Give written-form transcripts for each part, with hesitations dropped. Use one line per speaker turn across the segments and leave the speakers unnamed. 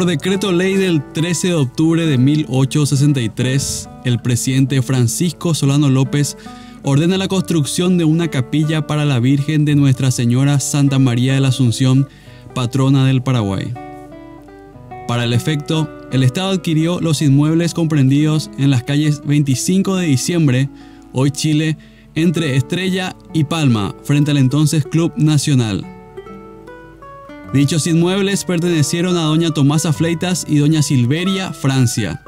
Por decreto ley del 13 de octubre de 1863, el presidente Francisco Solano López ordena la construcción de una capilla para la Virgen de Nuestra Señora Santa María de la Asunción, patrona del Paraguay. Para el efecto, el Estado adquirió los inmuebles comprendidos en las calles 25 de diciembre, hoy Chile, entre Estrella y Palma, frente al entonces Club Nacional. Dichos inmuebles pertenecieron a doña Tomasa Fleitas y doña Silveria Francia.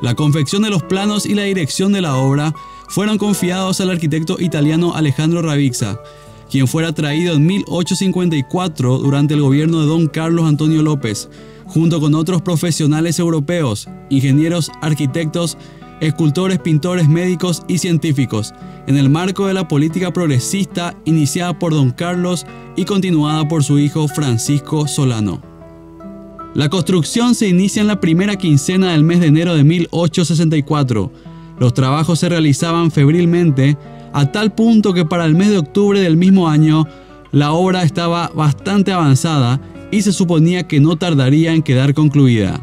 La confección de los planos y la dirección de la obra fueron confiados al arquitecto italiano Alejandro Ravizza, quien fuera traído en 1854 durante el gobierno de don Carlos Antonio López, junto con otros profesionales europeos, ingenieros, arquitectos, escultores, pintores, médicos y científicos, en el marco de la política progresista iniciada por don Carlos y continuada por su hijo Francisco Solano. La construcción se inicia en la primera quincena del mes de enero de 1864. Los trabajos se realizaban febrilmente, a tal punto que para el mes de octubre del mismo año la obra estaba bastante avanzada y se suponía que no tardaría en quedar concluida.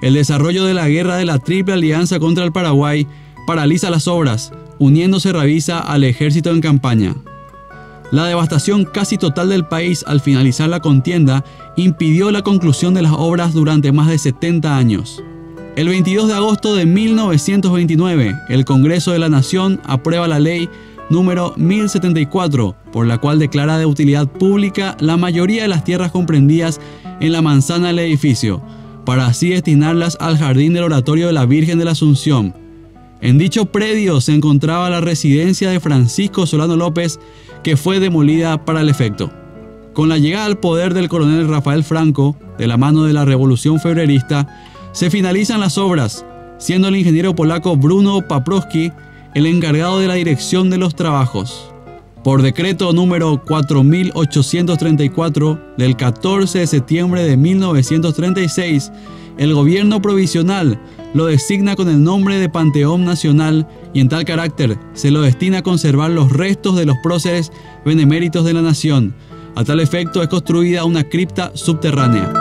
El desarrollo de la guerra de la Triple Alianza contra el Paraguay paraliza las obras, uniéndose Ravizza al ejército en campaña. La devastación casi total del país al finalizar la contienda impidió la conclusión de las obras durante más de 70 años. El 22 de agosto de 1929, el Congreso de la Nación aprueba la ley número 1074, por la cual declara de utilidad pública la mayoría de las tierras comprendidas en la manzana del edificio, para así destinarlas al jardín del oratorio de la Virgen de la Asunción. En dicho predio se encontraba la residencia de Francisco Solano López, que fue demolida para el efecto. Con la llegada al poder del coronel Rafael Franco, de la mano de la Revolución Febrerista, se finalizan las obras, siendo el ingeniero polaco Bruno Paprocki el encargado de la dirección de los trabajos. Por decreto número 4834 del 14 de septiembre de 1936, el gobierno provisional lo designa con el nombre de Panteón Nacional y en tal carácter se lo destina a conservar los restos de los próceres beneméritos de la nación. A tal efecto es construida una cripta subterránea.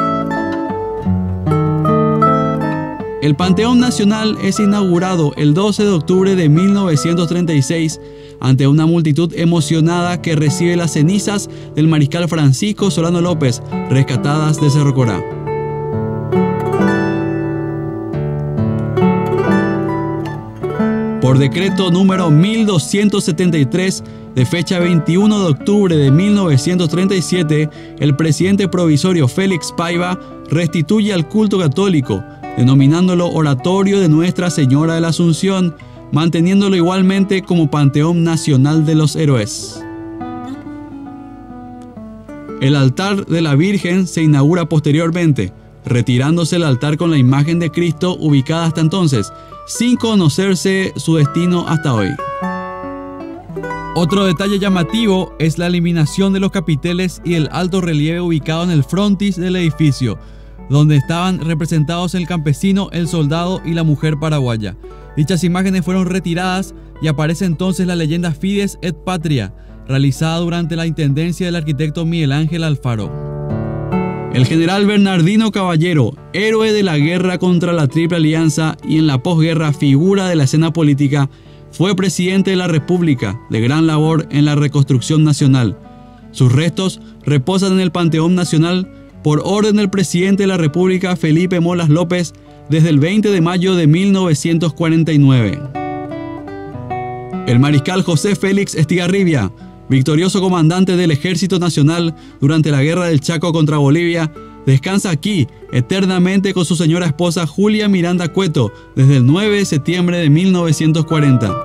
El Panteón Nacional es inaugurado el 12 de octubre de 1936 ante una multitud emocionada que recibe las cenizas del mariscal Francisco Solano López, rescatadas de Cerro Corá. Por decreto número 1273, de fecha 21 de octubre de 1937, el presidente provisorio Félix Paiva restituye al culto católico, denominándolo Oratorio de Nuestra Señora de la Asunción, manteniéndolo igualmente como Panteón Nacional de los Héroes. El altar de la Virgen se inaugura posteriormente, retirándose el altar con la imagen de Cristo ubicada hasta entonces, sin conocerse su destino hasta hoy. Otro detalle llamativo es la eliminación de los capiteles y el alto relieve ubicado en el frontis del edificio, donde estaban representados el campesino, el soldado y la mujer paraguaya. Dichas imágenes fueron retiradas y aparece entonces la leyenda Fides et Patria, realizada durante la intendencia del arquitecto Miguel Ángel Alfaro. El general Bernardino Caballero, héroe de la guerra contra la Triple Alianza y en la posguerra figura de la escena política, fue presidente de la República, de gran labor en la reconstrucción nacional. Sus restos reposan en el Panteón Nacional por orden del presidente de la República Felipe Molas López desde el 20 de mayo de 1949. El mariscal José Félix Estigarribia, victorioso comandante del Ejército Nacional durante la Guerra del Chaco contra Bolivia, descansa aquí eternamente con su señora esposa Julia Miranda Cueto desde el 9 de septiembre de 1940.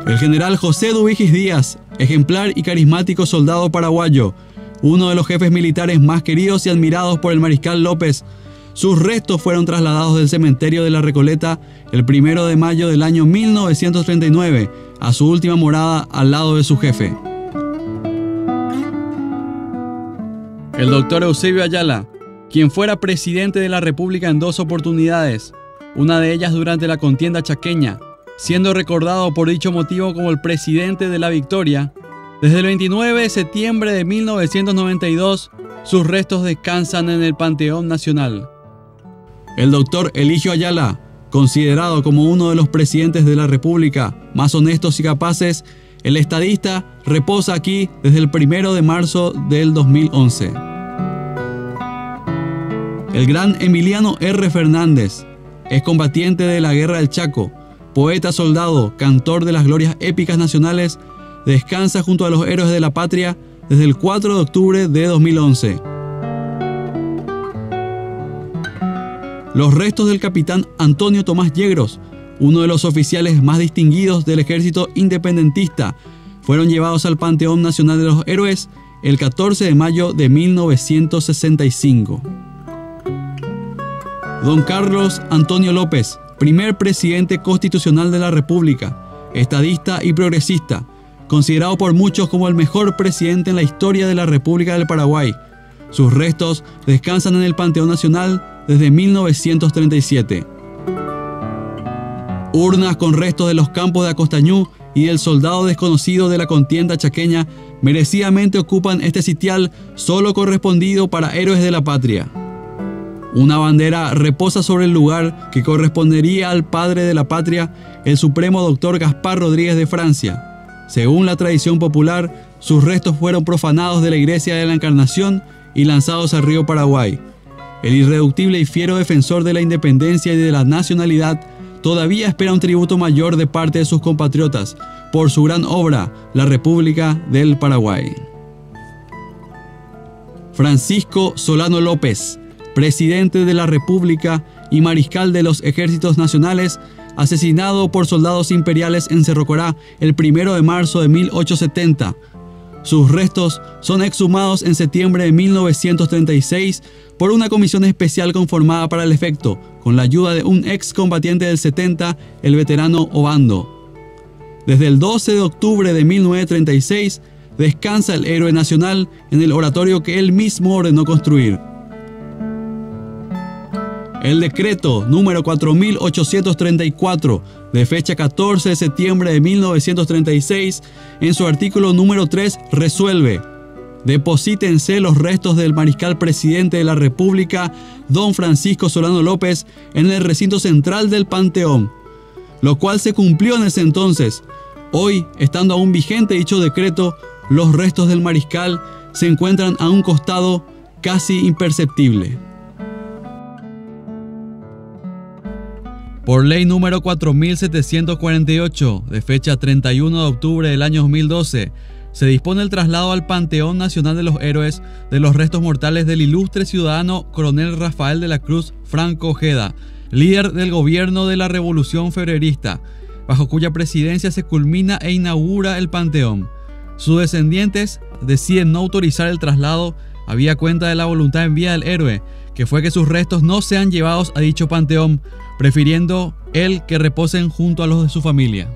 El general José Dubigis Díaz, ejemplar y carismático soldado paraguayo, uno de los jefes militares más queridos y admirados por el mariscal López. Sus restos fueron trasladados del cementerio de la Recoleta el 1 de mayo del año 1939 a su última morada al lado de su jefe. El doctor Eusebio Ayala, quien fuera presidente de la República en 2 oportunidades, una de ellas durante la contienda chaqueña, siendo recordado por dicho motivo como el presidente de la victoria, desde el 29 de septiembre de 1992, sus restos descansan en el Panteón Nacional. El doctor Eligio Ayala, considerado como uno de los presidentes de la República más honestos y capaces, el estadista reposa aquí desde el 1 de marzo del 2011. El gran Emiliano R. Fernández, excombatiente de la Guerra del Chaco, poeta soldado, cantor de las glorias épicas nacionales, descansa junto a los héroes de la patria desde el 4 de octubre de 2011. Los restos del capitán Antonio Tomás Yegros, uno de los oficiales más distinguidos del ejército independentista, fueron llevados al Panteón Nacional de los Héroes el 14 de mayo de 1965. Don Carlos Antonio López, primer presidente constitucional de la República, estadista y progresista, considerado por muchos como el mejor presidente en la historia de la República del Paraguay. Sus restos descansan en el Panteón Nacional desde 1937. Urnas con restos de los campos de Acostañú y del soldado desconocido de la contienda chaqueña merecidamente ocupan este sitial solo correspondido para héroes de la patria. Una bandera reposa sobre el lugar que correspondería al padre de la patria, el supremo doctor Gaspar Rodríguez de Francia. Según la tradición popular, sus restos fueron profanados de la iglesia de la Encarnación y lanzados al río Paraguay. El irreductible y fiero defensor de la independencia y de la nacionalidad todavía espera un tributo mayor de parte de sus compatriotas por su gran obra, la República del Paraguay. Francisco Solano López, presidente de la República y mariscal de los ejércitos nacionales, asesinado por soldados imperiales en Cerro Corá el 1 de marzo de 1870. Sus restos son exhumados en septiembre de 1936 por una comisión especial conformada para el efecto, con la ayuda de un excombatiente del 70, el veterano Obando. Desde el 12 de octubre de 1936 descansa el héroe nacional en el oratorio que él mismo ordenó construir. El decreto número 4834, de fecha 14 de septiembre de 1936, en su artículo número 3, resuelve: deposítense los restos del mariscal presidente de la República, don Francisco Solano López, en el recinto central del Panteón, lo cual se cumplió en ese entonces. Hoy, estando aún vigente dicho decreto, los restos del mariscal se encuentran a un costado casi imperceptible. Por ley número 4748, de fecha 31 de octubre del año 2012, se dispone el traslado al Panteón Nacional de los Héroes de los restos mortales del ilustre ciudadano coronel Rafael de la Cruz Franco Ojeda, líder del gobierno de la Revolución Febrerista, bajo cuya presidencia se culmina e inaugura el Panteón. Sus descendientes deciden no autorizar el traslado habida cuenta de la voluntad en vía del héroe, que fue que sus restos no sean llevados a dicho panteón, prefiriendo él que reposen junto a los de su familia.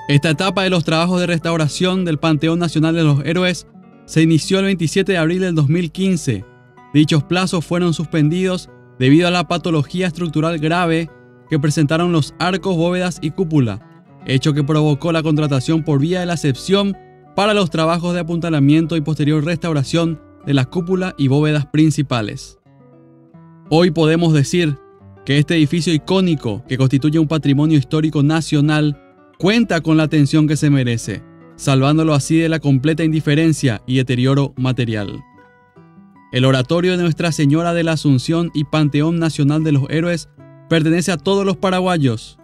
Esta etapa de los trabajos de restauración del Panteón Nacional de los Héroes se inició el 27 de abril del 2015. Dichos plazos fueron suspendidos debido a la patología estructural grave que presentaron los arcos, bóvedas y cúpula, hecho que provocó la contratación por vía de la excepción para los trabajos de apuntalamiento y posterior restauración de la cúpula y bóvedas principales. Hoy podemos decir que este edificio icónico, que constituye un patrimonio histórico nacional, cuenta con la atención que se merece, salvándolo así de la completa indiferencia y deterioro material. El oratorio de Nuestra Señora de la Asunción y Panteón Nacional de los Héroes pertenece a todos los paraguayos,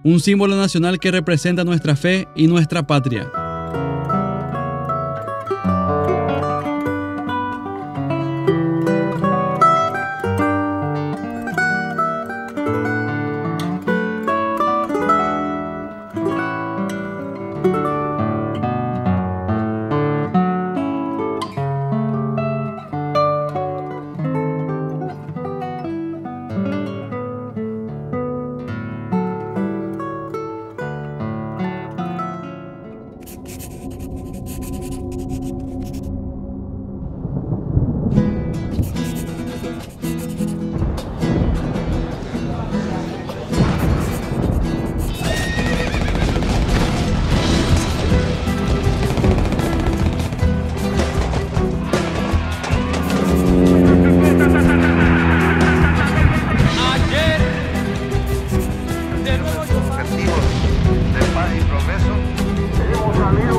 un símbolo nacional que representa nuestra fe y nuestra patria.
objetivos de paz y progreso. Hemos salido